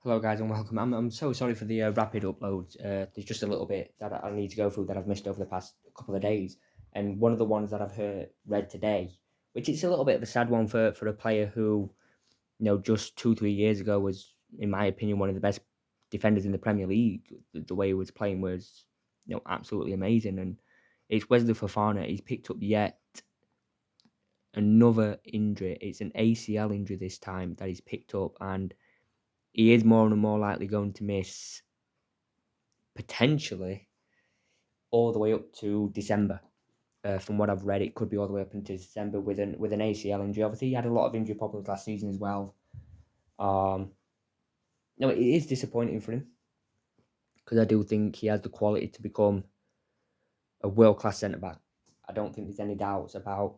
Hello, guys, and welcome. I'm so sorry for the rapid uploads. There's just a little bit that I need to go through that I've missed over the past couple of days. And one of the ones that read today, which is a little bit of a sad one for a player who, just 2, 3 years ago was, in my opinion, one of the best defenders in the Premier League. The way he was playing was, absolutely amazing. And it's Wesley Fofana. He's picked up yet another injury. It's an ACL injury this time that he's picked up, and he is more and more likely going to miss potentially all the way up to December. From what I've read, it could be all the way up into December with an ACL injury. Obviously, he had a lot of injury problems last season as well. Um, no, it is disappointing for him because I do think he has the quality to become a world class centre back. I don't think there's any doubts about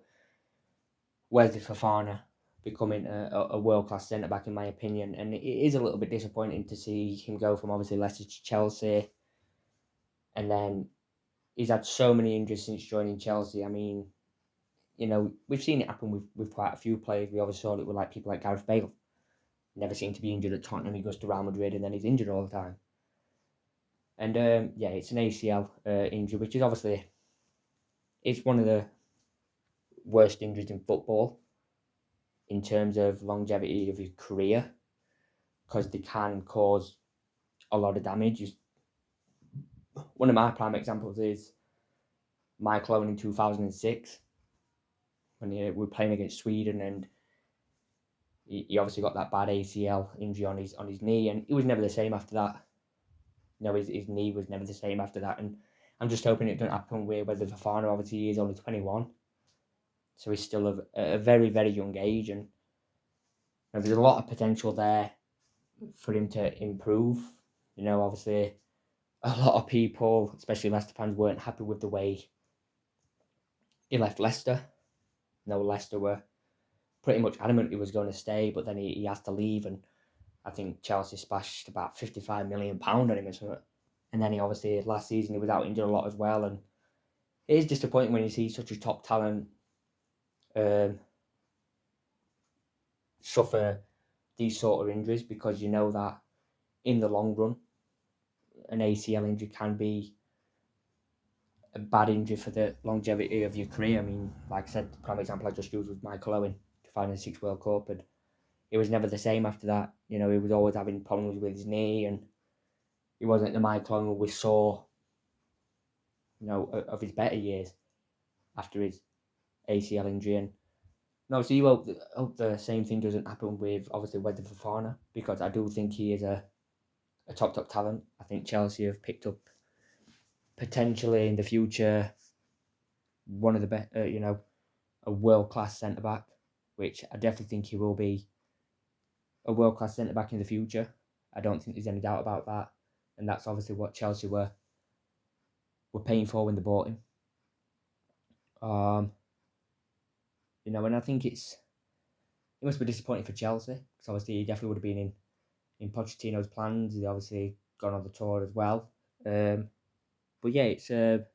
Wesley Fofana becoming a world class centre back, in my opinion. And it is a little bit disappointing to see him go from obviously Leicester to Chelsea, and then he's had so many injuries since joining Chelsea. I mean, we've seen it happen with quite a few players. We obviously saw it with like people like Gareth Bale. Never seemed to be injured at Tottenham. He goes to Real Madrid and then he's injured all the time. And yeah, it's an ACL injury, which is obviously it's one of the worst injuries in football in terms of longevity of your career because they can cause a lot of damage. One of my prime examples is Michael Owen in 2006 when we were playing against Sweden, and he obviously got that bad ACL injury on his knee, and he was never the same after that. His knee was never the same after that, and I'm just hoping it doesn't happen with Wesley Fofana. Obviously, he is only 21, so he's still a very, very young age, and there's a lot of potential there for him to improve. Obviously, a lot of people, especially Leicester fans, weren't happy with the way he left Leicester. Leicester were pretty much adamant he was going to stay, but then he has to leave, and I think Chelsea splashed about £55 million on him or something. And then he obviously last season he was out injured a lot as well, and it is disappointing when you see such a top talent um, suffer these sort of injuries because you know that in the long run an ACL injury can be a bad injury for the longevity of your career. I mean, like I said, the prime example I just used was Michael Owen, 2006 World Cup, and it was never the same after that. He was always having problems with his knee, and he wasn't the Michael Owen we saw, of his better years after his ACL injury. And no, so you hope the same thing doesn't happen with obviously Wesley Fofana because I do think he is a top talent. I think Chelsea have picked up potentially in the future one of the best, a world class centre back, which I definitely think he will be a world class centre back in the future. I don't think there's any doubt about that, and that's obviously what Chelsea were paying for when they bought him. Um, and I think it must be disappointing for Chelsea because obviously he definitely would have been in Pochettino's plans. He obviously gone on the tour as well. But yeah, it's I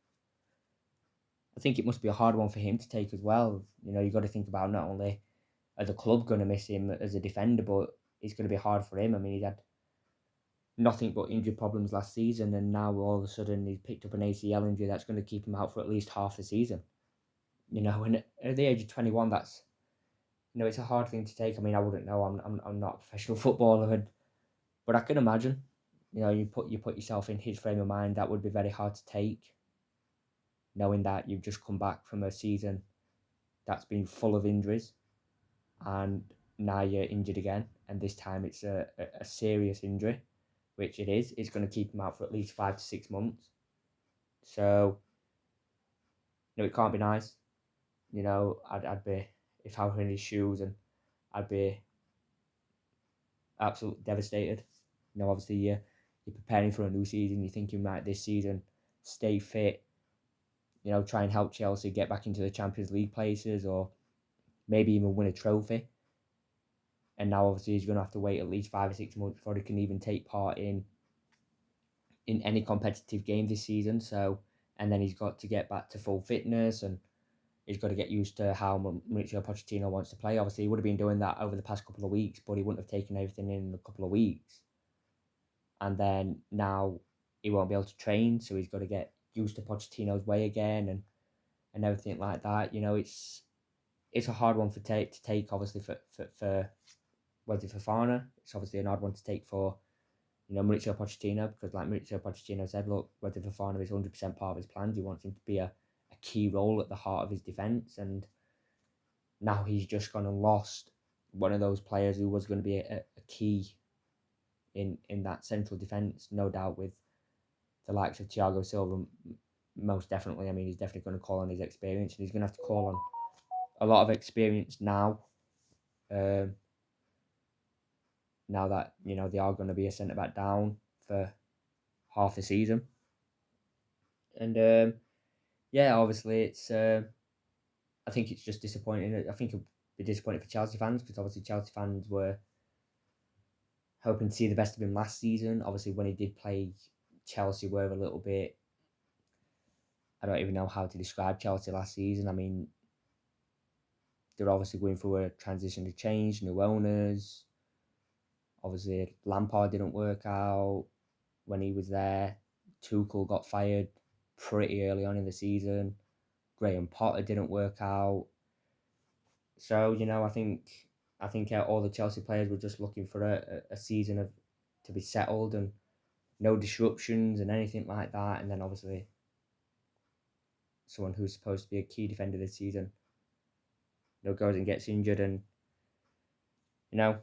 think it must be a hard one for him to take as well. You got to think about not only are the club going to miss him as a defender, but it's going to be hard for him. I mean, he's had nothing but injury problems last season, and now all of a sudden he's picked up an ACL injury that's going to keep him out for at least half the season. And at the age of 21, that's it's a hard thing to take. I mean, I wouldn't know. I'm not a professional footballer, but I can imagine. You put yourself in his frame of mind. That would be very hard to take, knowing that you've just come back from a season that's been full of injuries, and now you're injured again, and this time it's a serious injury, which it is. It's going to keep him out for at least 5 to 6 months. So, it can't be nice. I'd be if I were in his shoes, and I'd be absolutely devastated. Obviously you're preparing for a new season. You're thinking, right, this season, stay fit. Try and help Chelsea get back into the Champions League places, or maybe even win a trophy. And now obviously he's going to have to wait at least 5 or 6 months before he can even take part in any competitive game this season. So, and then he's got to get back to full fitness, and he's got to get used to how Mauricio Pochettino wants to play. Obviously, he would have been doing that over the past couple of weeks, but he wouldn't have taken everything in a couple of weeks. and then now he won't be able to train, so he's got to get used to Pochettino's way again, and everything like that. It's a hard one to take obviously for Wesley Fofana. It's obviously an hard one to take for Mauricio Pochettino, because like Mauricio Pochettino said, look, Wesley Fofana is 100% part of his plans. He wants him to be a key role at the heart of his defence, and now he's just gone and lost one of those players who was going to be a key in that central defence, no doubt, with the likes of Thiago Silva. Most definitely, I mean, he's definitely going to call on his experience, and he's going to have to call on a lot of experience now. Um, Now that they are going to be a centre back down for half the season, and yeah, obviously it's. I think it's just disappointing. I think it'll be disappointing for Chelsea fans, because obviously Chelsea fans were hoping to see the best of him last season. Obviously, when he did play, Chelsea were a little bit. I don't even know how to describe Chelsea last season. I mean, they're obviously going through a transition to change, new owners. Obviously, Lampard didn't work out when he was there. Tuchel got fired pretty early on in the season. Graham Potter didn't work out. So I think all the Chelsea players were just looking for a season of to be settled and no disruptions and anything like that. And then obviously someone who's supposed to be a key defender this season, goes and gets injured, and you know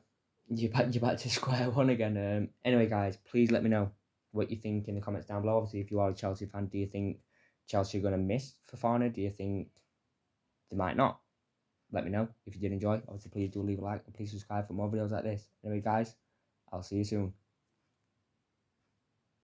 you're back to square one again. Anyway, guys, please let me know what you think in the comments down below. Obviously, if you are a Chelsea fan, do you think Chelsea are going to miss Fofana? Do you think they might not? Let me know. If you did enjoy, obviously please do leave a like and please subscribe for more videos like this. Anyway, guys, I'll see you soon.